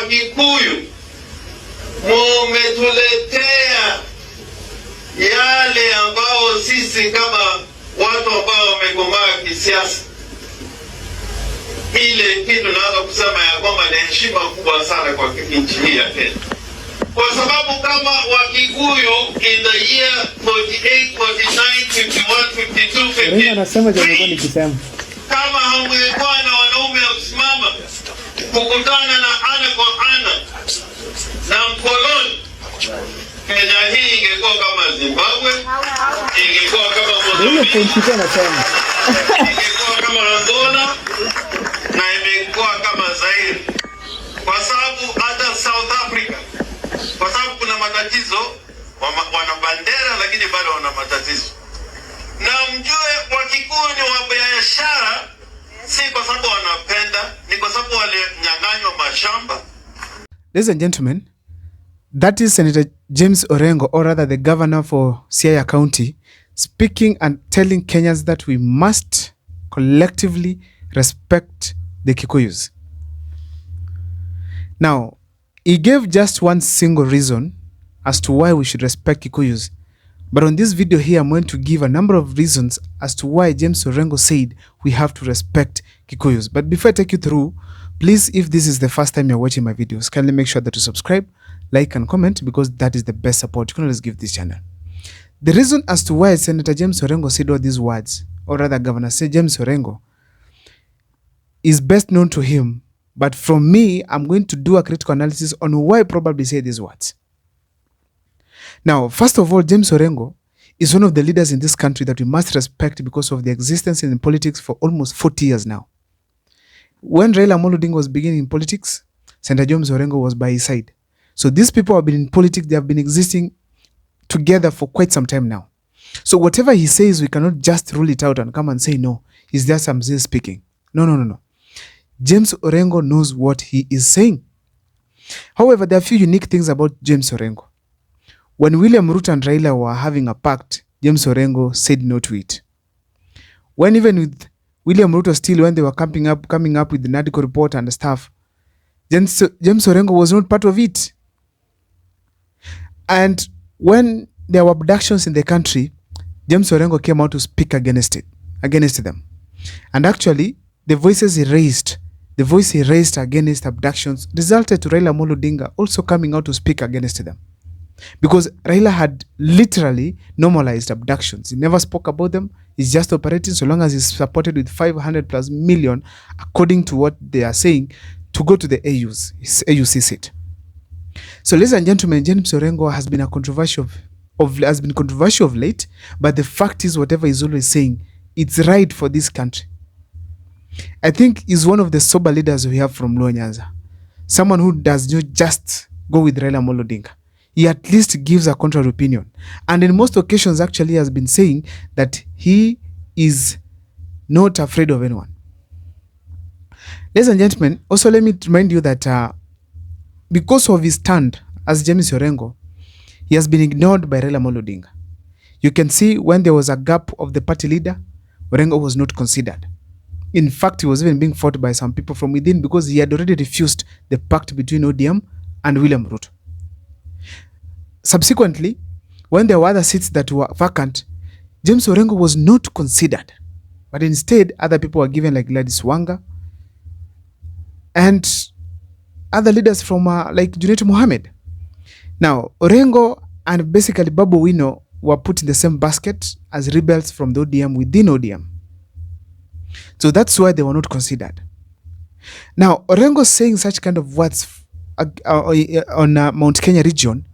Wakikuyu mumetuletea yale ambao sisi kama watu ambao wamekomaa kisiasa, ile kitu naweza kusema ya kwamba ni heshima kubwa sana kwa nchi hii ya Kenya, kwa sababu kama Wakikuyu in the year 48, 49, 51, 52, 53 kama hamngekuwa na wanaume wa kusimama kukutana na ana kwa ana na mkoloni, Kenya hii ingekuwa kama Zimbabwe, ingekuwa kama Mozambique, ingekuwa kama Angola na imekuwa kama Zaire, kwa sababu hata South Africa, kwa sababu kuna matatizo, wana bandera lakini bado wana matatizo. Na mjue Wakikuyu ni wabiashara, si kwa sababu wanapenda, ni kwa sababu walinyang'anywa mashamba. Ladies and gentlemen, that is Senator James Orengo, or rather the governor for Siaya County, speaking and telling Kenyans that we must collectively respect the Kikuyus. Now, he gave just one single reason as to why we should respect Kikuyus. But on this video here, I'm going to give a number of reasons as to why James Orengo said we have to respect Kikuyus. But before I take you through, please, if this is the first time you're watching my videos, kindly make sure that you subscribe, like, and comment, because that is the best support you can always give this channel. The reason as to why Senator James Orengo said all these words, or rather Governor James Orengo, is best known to him. But from me, I'm going to do a critical analysis on why I probably say these words. Now, first of all, James Orengo is one of the leaders in this country that we must respect because of the existence in politics for almost 40 years now. When Raila Amolo Odinga was beginning in politics, Senator James Orengo was by his side. So these people have been in politics, they have been existing together for quite some time now. So whatever he says, we cannot just rule it out and come and say, no, he's just some speaking. No. James Orengo knows what he is saying. However, there are a few unique things about James Orengo. When William Ruto and Raila were having a pact, James Orengo said no to it. When even with William Ruto still, when they were coming up with the NADCO report and stuff, James Orengo was not part of it. And when there were abductions in the country, James Orengo came out to speak against them. And actually, the voice he raised against abductions resulted to Raila Amolo Odinga also coming out to speak against them. Because Raila had literally normalized abductions. He never spoke about them. He's just operating so long as he's supported with 500+ million, according to what they are saying, to go to the AUC seat. So, ladies and gentlemen, James Orengo has been controversial of late, but the fact is, whatever he's always saying, it's right for this country. I think he's one of the sober leaders we have from Luo Nyanza. Someone who does not just go with Raila Amolo Odinga. He at least gives a contrary opinion. And in most occasions, actually, has been saying that he is not afraid of anyone. Ladies and gentlemen, also let me remind you that because of his stand as James Orengo, he has been ignored by Raila Amolo Odinga. You can see when there was a gap of the party leader, Orengo was not considered. In fact, he was even being fought by some people from within because he had already refused the pact between ODM and William Ruto. Subsequently, when there were other seats that were vacant, James Orengo was not considered. But instead, other people were given, like Gladys Wanga and other leaders from like Junet Mohammed. Now, Orengo and basically Babu Wino were put in the same basket as rebels from the ODM within ODM. So that's why they were not considered. Now, Orengo saying such kind of words on Mount Kenya region,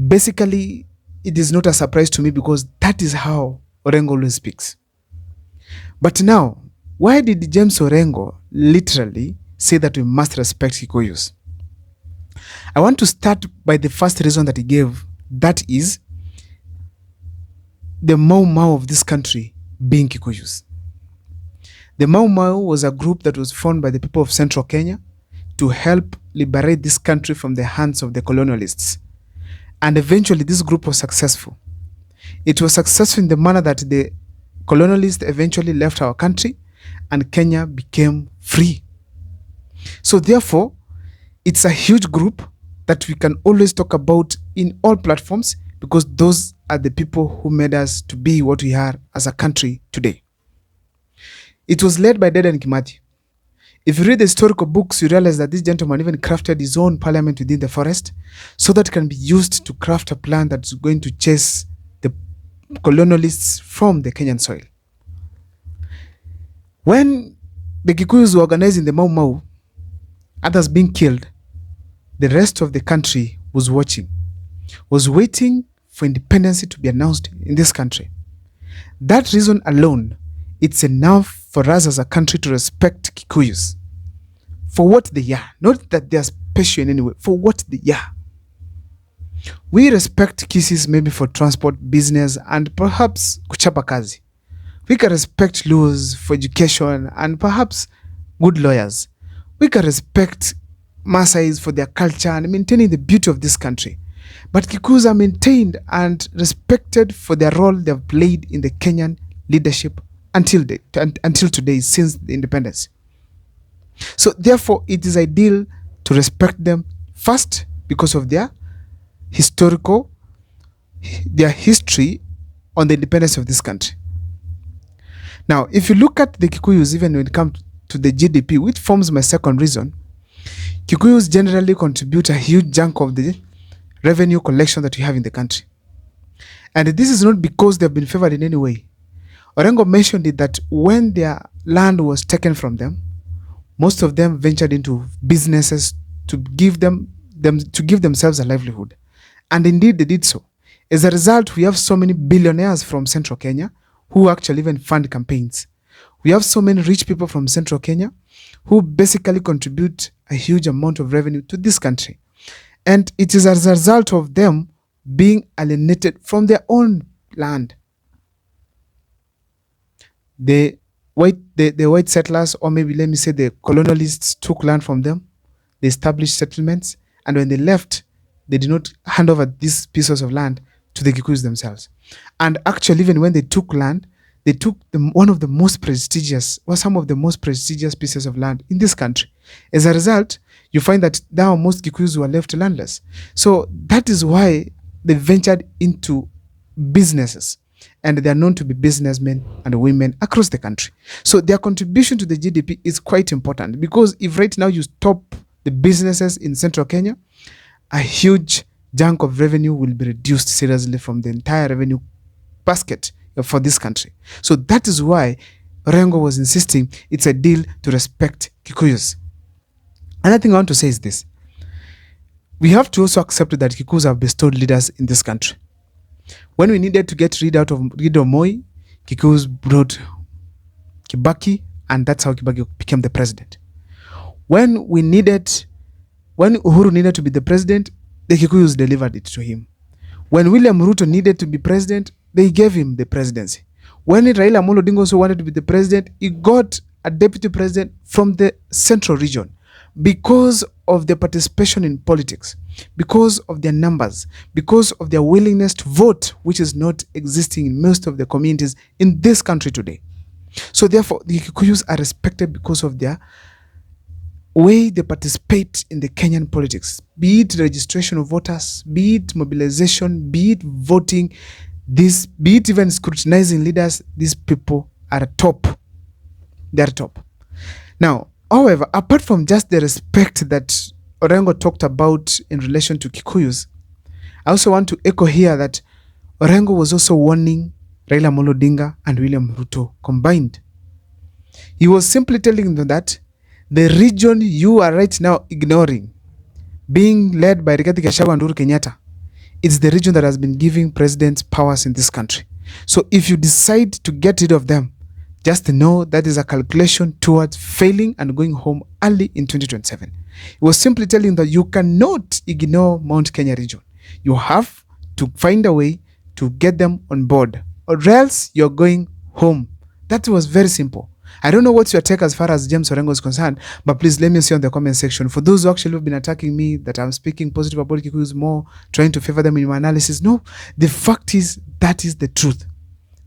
basically, it is not a surprise to me because that is how Orengo always speaks. But now, why did James Orengo literally say that we must respect Kikuyus? I want to start by the first reason that he gave, that is the Mau Mau of this country being Kikuyus. The Mau Mau was a group that was formed by the people of Central Kenya to help liberate this country from the hands of the colonialists. And eventually this group was successful. It was successful in the manner that the colonialists eventually left our country and Kenya became free. So therefore, It's a huge group that we can always talk about in all platforms because those are the people who made us to be what we are as a country today. It was led by Dedan Kimathi. If you read the historical books, you realize that this gentleman even crafted his own parliament within the forest so that it can be used to craft a plan that's going to chase the colonialists from the Kenyan soil. When the Kikuyus were organizing the Mau Mau, others being killed, the rest of the country was watching, was waiting for independence to be announced in this country. That reason alone, it's enough for us as a country to respect Kikuyus for what they are. Not that they are special in any way, for what they are. We respect Kisis maybe for transport, business, and perhaps kuchapa kazi. We can respect laws for education and perhaps good lawyers. We can respect Maasais for their culture and maintaining the beauty of this country. But Kikuyus are maintained and respected for their role they have played in the Kenyan leadership until today, since the independence. So therefore, it is ideal to respect them first because of their history on the independence of this country. Now, if you look at the Kikuyus, even when it comes to the GDP, which forms my second reason, Kikuyus generally contribute a huge chunk of the revenue collection that we have in the country. And this is not because they've been favored in any way. Orengo mentioned it that when their land was taken from them, most of them ventured into businesses to give themselves a livelihood. And indeed they did so. As a result, we have so many billionaires from Central Kenya who actually even fund campaigns. We have so many rich people from Central Kenya who basically contribute a huge amount of revenue to this country. And it is as a result of them being alienated from their own land. The white settlers, or maybe let me say the colonialists, took land from them. They established settlements, and when they left, they did not hand over these pieces of land to the Kikuyus themselves. And actually, even when they took land, they took some of the most prestigious pieces of land in this country. As a result, you find that now most Kikuyus were left landless. So that is why they ventured into businesses, and they are known to be businessmen and women across the country. So their contribution to the GDP is quite important, because if right now you stop the businesses in Central Kenya, a huge chunk of revenue will be reduced seriously from the entire revenue basket for this country. So that is why Orengo was insisting it's a deal to respect Kikuyus. Another thing I want to say is this. We have to also accept that Kikuyus have bestowed leaders in this country. When we needed to get rid of Moi, Kikuyus brought Kibaki, and that's how Kibaki became the president. When Uhuru needed to be the president, the Kikuyus delivered it to him. When William Ruto needed to be president, they gave him the presidency. When Raila Amolo Odinga also wanted to be the president, he got a deputy president from the central region because of their participation in politics, because of their numbers, because of their willingness to vote, which is not existing in most of the communities in this country today. So therefore, the Kikuyus are respected because of their way they participate in the Kenyan politics, be it registration of voters, be it mobilization, be it voting, be it even scrutinizing leaders. These people are top. They're top. Now, however, apart from just the respect that Orengo talked about in relation to Kikuyus, I also want to echo here that Orengo was also warning Raila Amolo Odinga and William Ruto combined. He was simply telling them that the region you are right now ignoring, being led by Rigathi Gachagua and Uhuru Kenyatta, it's the region that has been giving presidents powers in this country. So if you decide to get rid of them, just know that is a calculation towards failing and going home early in 2027. He was simply telling that you cannot ignore Mount Kenya region. You have to find a way to get them on board, or else you're going home. That was very simple. I don't know what's your take as far as James Orengo is concerned, but please let me see on the comment section. For those who actually have been attacking me that I'm speaking positive about Kikuyus more, trying to favor them in my analysis, no, the fact is that is the truth.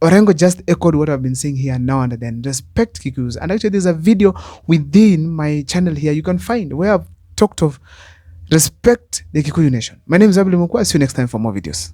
Orengo just echoed what I've been saying here now and then. Respect Kikuyus. And actually there's a video within my channel here you can find where I've talked of respect the Kikuyu nation. My name is Abel Mukwa. See you next time for more videos.